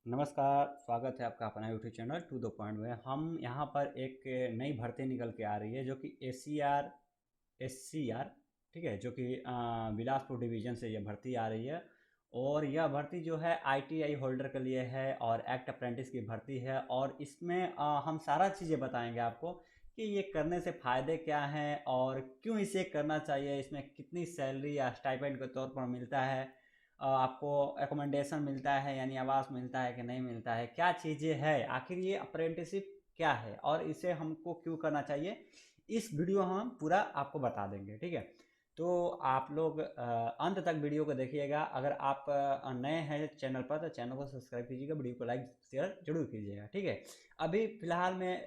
नमस्कार, स्वागत है आपका अपना YouTube channel to the point में। हम यहाँ पर एक नई भर्ती निकल के आ रही है जो कि एस सी आर, ठीक है, जो कि बिलासपुर डिवीज़न से यह भर्ती आ रही है। और यह भर्ती जो है आईटीआई होल्डर के लिए है और एक्ट अप्रेंटिस की भर्ती है। और इसमें हम सारा चीज़ें बताएंगे आपको कि ये करने से फ़ायदे क्या हैं और क्यों इसे करना चाहिए, इसमें कितनी सैलरी या स्टाइपेंड के तौर पर मिलता है, आपको एकोमोडेशन मिलता है यानी आवास मिलता है कि नहीं मिलता है, क्या चीज़ें हैं, आखिर ये अप्रेंटिसशिप क्या है और इसे हमको क्यों करना चाहिए, इस वीडियो हम पूरा आपको बता देंगे। ठीक है, तो आप लोग अंत तक वीडियो को देखिएगा। अगर आप नए हैं चैनल पर तो चैनल को सब्सक्राइब कीजिएगा, वीडियो को लाइक शेयर जरूर कीजिएगा। ठीक है, अभी फिलहाल में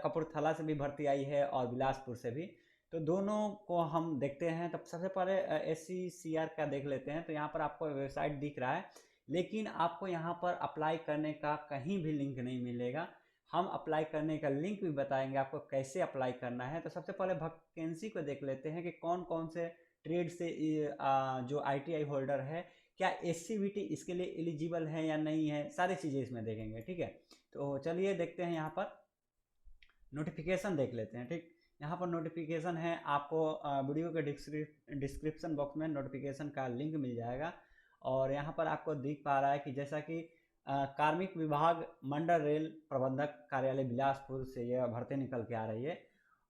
कपूरथला से भी भर्ती आई है और बिलासपुर से भी, तो दोनों को हम देखते हैं। तब सबसे पहले SCCR का देख लेते हैं। तो यहाँ पर आपको वेबसाइट दिख रहा है, लेकिन आपको यहाँ पर अप्लाई करने का कहीं भी लिंक नहीं मिलेगा। हम अप्लाई करने का लिंक भी बताएंगे आपको कैसे अप्लाई करना है। तो सबसे पहले वैकेंसी को देख लेते हैं कि कौन कौन से ट्रेड से जो ITI होल्डर है, क्या SCVT इसके लिए एलिजिबल है या नहीं है, सारी चीज़ें इसमें देखेंगे। ठीक है, तो चलिए देखते हैं। यहाँ पर नोटिफिकेशन देख लेते हैं। ठीक, यहाँ पर नोटिफिकेशन है, आपको वीडियो के डिस्क्रिप्शन बॉक्स में नोटिफिकेशन का लिंक मिल जाएगा। और यहाँ पर आपको दिख पा रहा है कि जैसा कि कार्मिक विभाग मंडल रेल प्रबंधक कार्यालय बिलासपुर से यह भर्ती निकल के आ रही है।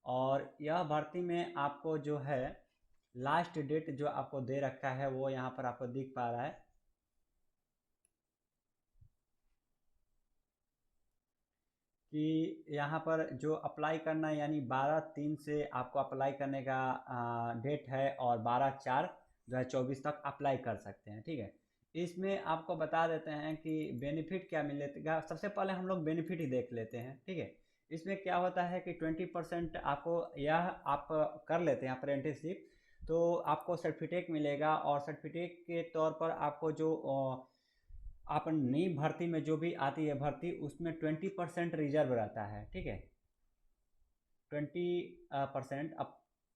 और यह भर्ती में आपको जो है लास्ट डेट जो आपको दे रखा है वो यहाँ पर आपको दिख पा रहा है कि यहाँ पर जो अप्लाई करना है यानी 12/3 से आपको अप्लाई करने का डेट है और 12/4/2024 तक अप्लाई कर सकते हैं। ठीक है, इसमें आपको बता देते हैं कि बेनिफिट क्या मिलेगा। सबसे पहले हम लोग बेनिफिट ही देख लेते हैं। ठीक है, इसमें क्या होता है कि 20% आपको, यह आप कर लेते हैं अप्रेंटिसशिप तो आपको सर्टिफिकेट मिलेगा। और सर्टिफिकेट के तौर पर आपको जो आप नई भर्ती में जो भी आती है भर्ती, उसमें 20% रिजर्व रहता है। ठीक है, 20%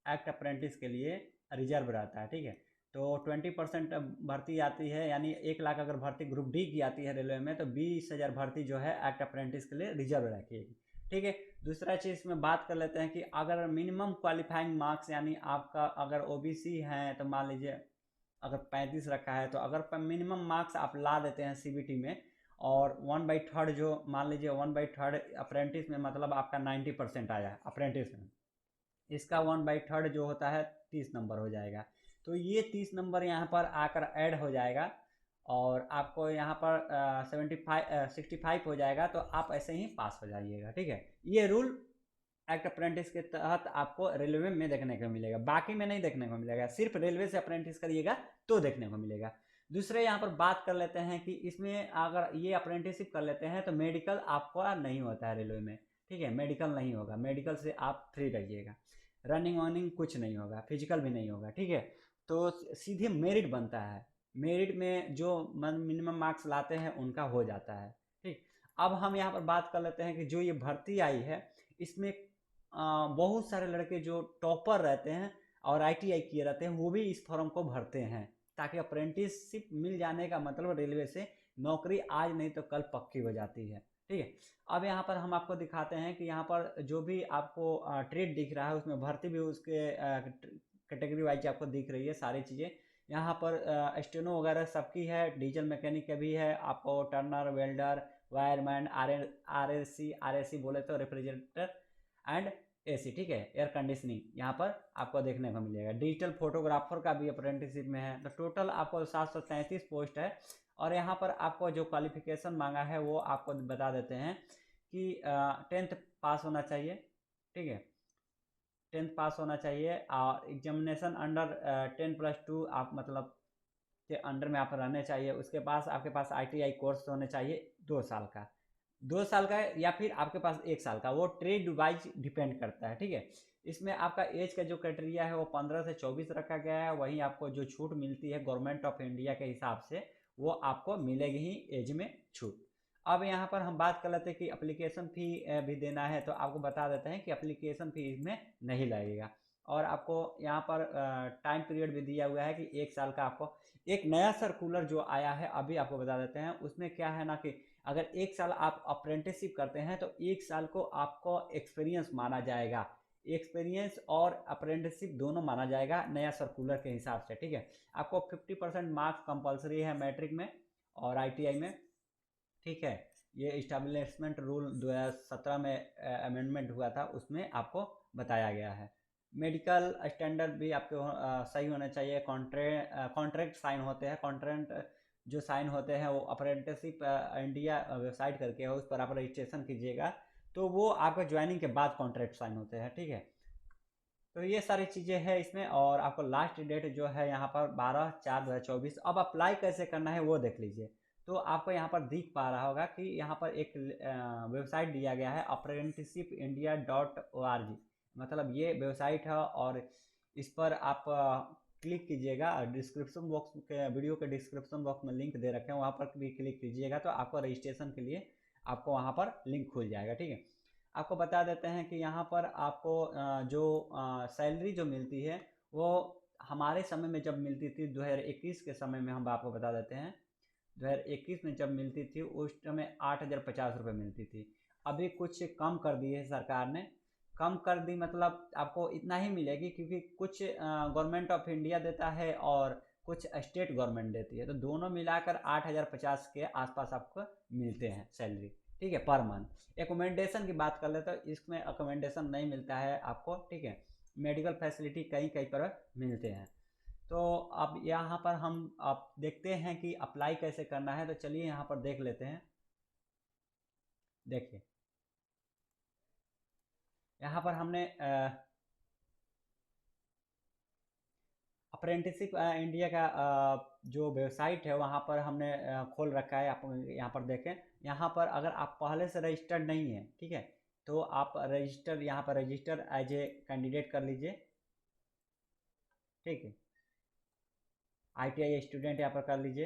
एक्ट अप्रेंटिस के लिए रिजर्व रहता है। ठीक है, तो 20% भर्ती आती है, यानी 1 लाख अगर भर्ती ग्रुप डी की आती है रेलवे में, तो 20,000 भर्ती जो है एक्ट अप्रेंटिस के लिए रिजर्व रखेगी। ठीक है, दूसरा चीज़ में बात कर लेते हैं कि अगर मिनिमम क्वालिफाइंग मार्क्स, यानी आपका अगर OBC है तो मान लीजिए अगर 35 रखा है, तो अगर मिनिमम मार्क्स आप ला देते हैं CBT में, और 1/3 जो मान लीजिए 1/3 अप्रेंटिस में, मतलब आपका 90% आया है अप्रेंटिस में, इसका 1/3 जो होता है 30 नंबर हो जाएगा। तो ये 30 नंबर यहाँ पर आकर ऐड हो जाएगा और आपको यहाँ पर 65 हो जाएगा, तो आप ऐसे ही पास हो जाइएगा। ठीक है, ये रूल एक्ट अप्रेंटिस के तहत आपको रेलवे में देखने को मिलेगा, बाकी में नहीं देखने को मिलेगा। सिर्फ रेलवे से अप्रेंटिस करिएगा तो देखने को मिलेगा। दूसरे यहाँ पर बात कर लेते हैं कि इसमें अगर ये अप्रेंटिसशिप कर लेते हैं तो मेडिकल आपका नहीं होता है रेलवे में। ठीक है, मेडिकल नहीं होगा, मेडिकल से आप फ्री रहिएगा। रनिंग वनिंग कुछ नहीं होगा, फिजिकल भी नहीं होगा। ठीक है, तो सीधे मेरिट बनता है, मेरिट में जो मिनिमम मार्क्स लाते हैं उनका हो जाता है। ठीक, अब हम यहाँ पर बात कर लेते हैं कि जो ये भर्ती आई है, इसमें बहुत सारे लड़के जो टॉपर रहते हैं और ITI किए रहते हैं वो भी इस फॉर्म को भरते हैं, ताकि अप्रेंटिसशिप मिल जाने का मतलब रेलवे से नौकरी आज नहीं तो कल पक्की हो जाती है। ठीक है, अब यहाँ पर हम आपको दिखाते हैं कि यहाँ पर जो भी आपको ट्रेड दिख रहा है उसमें भर्ती भी उसके कैटेगरी वाइज आपको दिख रही है सारी चीज़ें। यहाँ पर स्टेनो वगैरह सबकी है, डीजल मैकेनिक का भी है, आपको टर्नर, वेल्डर, वायरमैन, RAC बोले तो रेफ्रिजरेटर एंड AC। ठीक है, एयर कंडीशनिंग यहाँ पर आपको देखने को मिलेगा। डिजिटल फोटोग्राफर का भी अप्रेंटिसशिप में है। तो टोटल आपको 733 पोस्ट है। और यहाँ पर आपको जो क्वालिफिकेशन मांगा है वो आपको बता देते हैं कि 10th पास होना चाहिए। ठीक है, 10th पास होना चाहिए और एग्जामिनेशन अंडर 10+2 आप मतलब के अंडर में आप रहने चाहिए। उसके पास आपके पास ITI कोर्स होने चाहिए 2 साल का, 2 साल का या फिर आपके पास 1 साल का, वो ट्रेड वाइज डिपेंड करता है। ठीक है, इसमें आपका एज का जो क्राइटेरिया है वो 15 से 24 रखा गया है। वहीं आपको जो छूट मिलती है गवर्नमेंट ऑफ इंडिया के हिसाब से वो आपको मिलेगी ही एज में छूट। अब यहाँ पर हम बात कर लेते हैं कि एप्लीकेशन फ़ी भी देना है, तो आपको बता देते हैं कि एप्लीकेशन फ़ी इसमें नहीं लगेगा। और आपको यहाँ पर टाइम पीरियड भी दिया हुआ है कि 1 साल का। आपको एक नया सर्कुलर जो आया है अभी आपको बता देते हैं, उसमें क्या है ना कि अगर 1 साल आप अप्रेंटिसशिप करते हैं तो 1 साल को आपको एक्सपीरियंस माना जाएगा। एक्सपीरियंस और अप्रेंटिसशिप दोनों माना जाएगा नया सर्कुलर के हिसाब से, ठीक है। आपको 50% मार्क्स कंपलसरी है मैट्रिक में और ITI में, ठीक है। ये इस्टेब्लिशमेंट रूल 2017 में अमेंडमेंट हुआ था, उसमें आपको बताया गया है। मेडिकल स्टैंडर्ड भी आपके सही होने चाहिए। कॉन्ट्रैक्ट साइन होते हैं, कॉन्ट्रैक्ट जो साइन होते हैं वो अप्रेंटिसशिप इंडिया वेबसाइट करके है, उस पर आप रजिस्ट्रेशन कीजिएगा तो वो आपका ज्वाइनिंग के बाद कॉन्ट्रैक्ट साइन होते हैं, ठीक है। तो ये सारी चीज़ें हैं इसमें। और आपको लास्ट डेट जो है यहाँ पर 12/4/2024। अब अप्लाई कैसे करना है वो देख लीजिए। तो आपको यहाँ पर दिख पा रहा होगा कि यहाँ पर एक वेबसाइट दिया गया है apprenticeshipindia.org, मतलब ये वेबसाइट है और इस पर आप क्लिक कीजिएगा। डिस्क्रिप्शन बॉक्स के वीडियो के डिस्क्रिप्शन बॉक्स में लिंक दे रखे हैं, वहाँ पर भी क्लिक कीजिएगा तो आपको रजिस्ट्रेशन के लिए आपको वहाँ पर लिंक खुल जाएगा, ठीक है। आपको बता देते हैं कि यहाँ पर आपको जो सैलरी जो मिलती है वो हमारे समय में जब मिलती थी 2021 के समय में, हम आपको बता देते हैं 2021 में जब मिलती थी उस समय 8,050 रुपये मिलती थी। अभी कुछ कम कर दी है सरकार ने। कम कर दी मतलब आपको इतना ही मिलेगी, क्योंकि कुछ गवर्नमेंट ऑफ इंडिया देता है और कुछ स्टेट गवर्नमेंट देती है, तो दोनों मिलाकर 8,050 के आसपास आपको मिलते हैं सैलरी, ठीक है, पर मंथ। एकोमेंडेशन की बात कर ले तो इसमें अकोमेंडेशन नहीं मिलता है आपको, ठीक है। मेडिकल फैसिलिटी कहीं कहीं पर मिलते हैं। तो अब यहाँ पर हम आप देखते हैं कि अप्लाई कैसे करना है, तो चलिए यहाँ पर देख लेते हैं। देखिए यहाँ पर हमने अप्रेंटिसशिप इंडिया का जो वेबसाइट है वहाँ पर हमने खोल रखा है। आप यहाँ पर देखें, यहाँ पर अगर आप पहले से रजिस्टर्ड नहीं है, ठीक है, तो आप रजिस्टर यहाँ पर रजिस्टर एज ए कैंडिडेट कर लीजिए, ठीक है। ITI स्टूडेंट यहाँ पर कर लीजिए,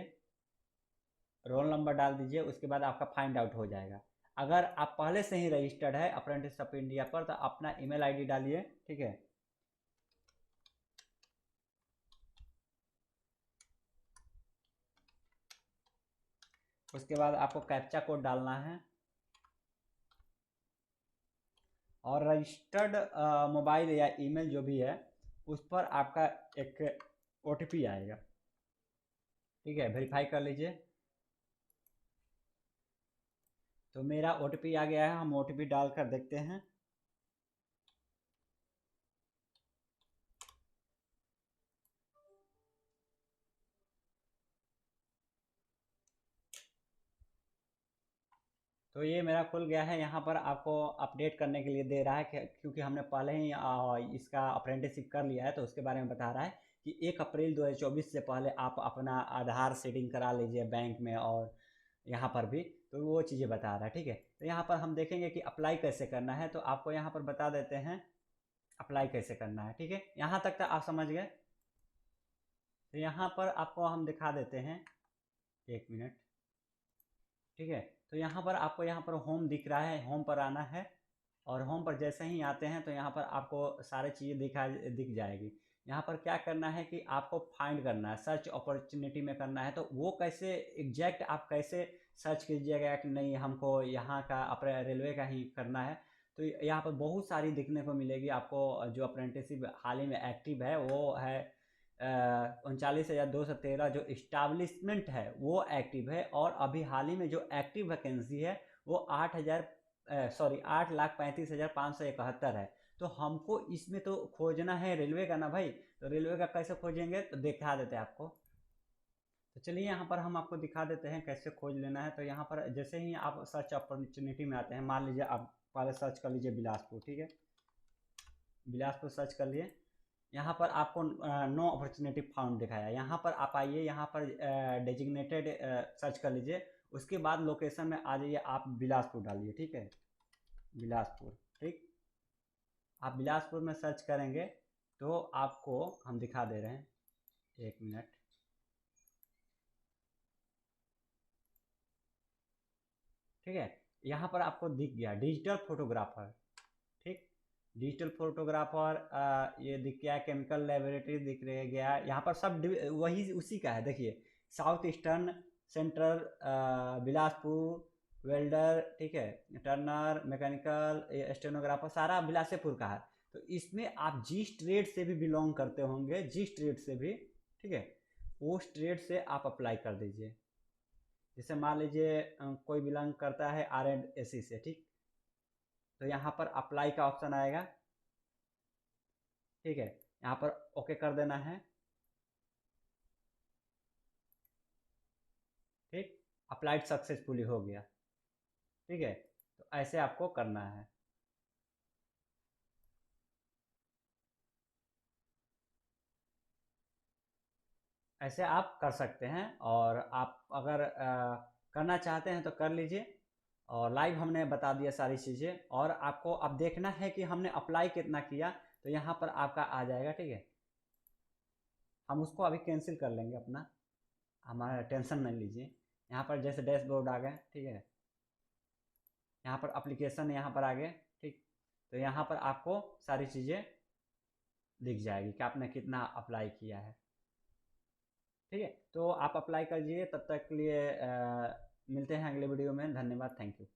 रोल नंबर डाल दीजिए, उसके बाद आपका फाइंड आउट हो जाएगा। अगर आप पहले से ही रजिस्टर्ड है अप्रेंटिसशिप इंडिया पर तो अपना ईमेल ID डालिए, ठीक है। उसके बाद आपको कैप्चा कोड डालना है और रजिस्टर्ड मोबाइल या ईमेल जो भी है उस पर आपका एक OTP आएगा, ठीक है। वेरीफाई कर लीजिए। तो मेरा OTP आ गया है, हम OTP डालकर देखते हैं। तो ये मेरा खुल गया है। यहाँ पर आपको अपडेट करने के लिए दे रहा है क्योंकि हमने पहले ही इसका अप्रेंटिसशिप कर लिया है, तो उसके बारे में बता रहा है कि 1 अप्रैल 2024 से पहले आप अपना आधार सेटिंग करा लीजिए बैंक में और यहाँ पर भी, तो वो चीज़ें बता रहा है, ठीक है। तो यहाँ पर हम देखेंगे कि अप्लाई कैसे करना है, तो आपको यहाँ पर बता देते हैं अप्लाई कैसे करना है, ठीक है। यहाँ तक तो आप समझ गए। तो यहाँ पर आपको हम दिखा देते हैं, 1 मिनट, ठीक है। तो यहाँ पर आपको यहाँ पर होम दिख रहा है, होम पर आना है और होम पर जैसे ही आते हैं तो यहाँ पर आपको सारी चीज़ें दिख जाएगी। यहाँ पर क्या करना है कि आपको फाइंड करना है, सर्च अपॉर्चुनिटी में करना है। तो वो कैसे एग्जैक्ट आप कैसे सर्च कीजिएगा कि नहीं हमको यहाँ का अपने रेलवे का ही करना है, तो यहाँ पर बहुत सारी दिखने को मिलेगी आपको। जो अप्रेंटिसशिप हाल ही में एक्टिव है वो है 39,213 जो इस्टाब्लिशमेंट है वो एक्टिव है। और अभी हाल ही में जो एक्टिव वैकेंसी है वो 8,35,571 है। तो हमको इसमें तो खोजना है रेलवे का ना भाई, तो रेलवे का कैसे खोजेंगे तो दिखा देते हैं आपको। तो चलिए यहाँ पर हम आपको दिखा देते हैं कैसे खोज लेना है। तो यहाँ पर जैसे ही आप सर्च अपॉर्चुनिटी में आते हैं, मान लीजिए आप पहले सर्च कर लीजिए बिलासपुर, ठीक है, बिलासपुर सर्च कर लिए। यहाँ पर आपको नो अपॉर्चुनिटी फाउंड दिखाया, यहाँ पर आप आइए, यहाँ पर डेजिग्नेटेड सर्च कर लीजिए। उसके बाद लोकेशन में आ जाइए, आप बिलासपुर डालिए, ठीक है, बिलासपुर, ठीक। आप बिलासपुर में सर्च करेंगे तो आपको हम दिखा दे रहे हैं, 1 मिनट, ठीक है। यहाँ पर आपको दिख गया डिजिटल फोटोग्राफर, ठीक। डिजिटल फोटोग्राफर, ये दिख गया, केमिकल लेबोरेटरी दिख रह गया, यहाँ पर सब वही उसी का है। देखिए, south eastern, central, Bilaspur, welder, ठीक है, टर्नर, मैकेनिकल, स्टेनोग्राफर, सारा बिलासपुर का है। तो इसमें आप जिस ट्रेड से भी बिलोंग करते होंगे, जिस ट्रेड से भी, ठीक है, उस ट्रेड से आप अप्लाई कर दीजिए। जैसे मान लीजिए कोई बिलोंग करता है R&AC से, ठीक, तो यहाँ पर अप्लाई का ऑप्शन आएगा, ठीक है, यहाँ पर ओके कर देना है, ठीक, अप्लाइड सक्सेसफुली हो गया, ठीक है। तो ऐसे आपको करना है। ऐसे आप कर सकते हैं, और आप अगर करना चाहते हैं तो कर लीजिए। और लाइव हमने बता दिया सारी चीज़ें, और आपको अब देखना है कि हमने अप्लाई कितना किया, तो यहाँ पर आपका आ जाएगा, ठीक है। हम उसको अभी कैंसिल कर लेंगे अपना, हमारा टेंशन नहीं लीजिए। यहाँ पर जैसे डैशबोर्ड आ गए, ठीक है, यहाँ पर एप्लीकेशन यहाँ पर आ गए, ठीक। तो यहाँ पर आपको सारी चीज़ें दिख जाएगी कि आपने कितना अप्लाई किया है, ठीक है। तो आप अप्लाई कर दीजिए, तब तक के लिए मिलते हैं अगले वीडियो में। धन्यवाद, थैंक यू।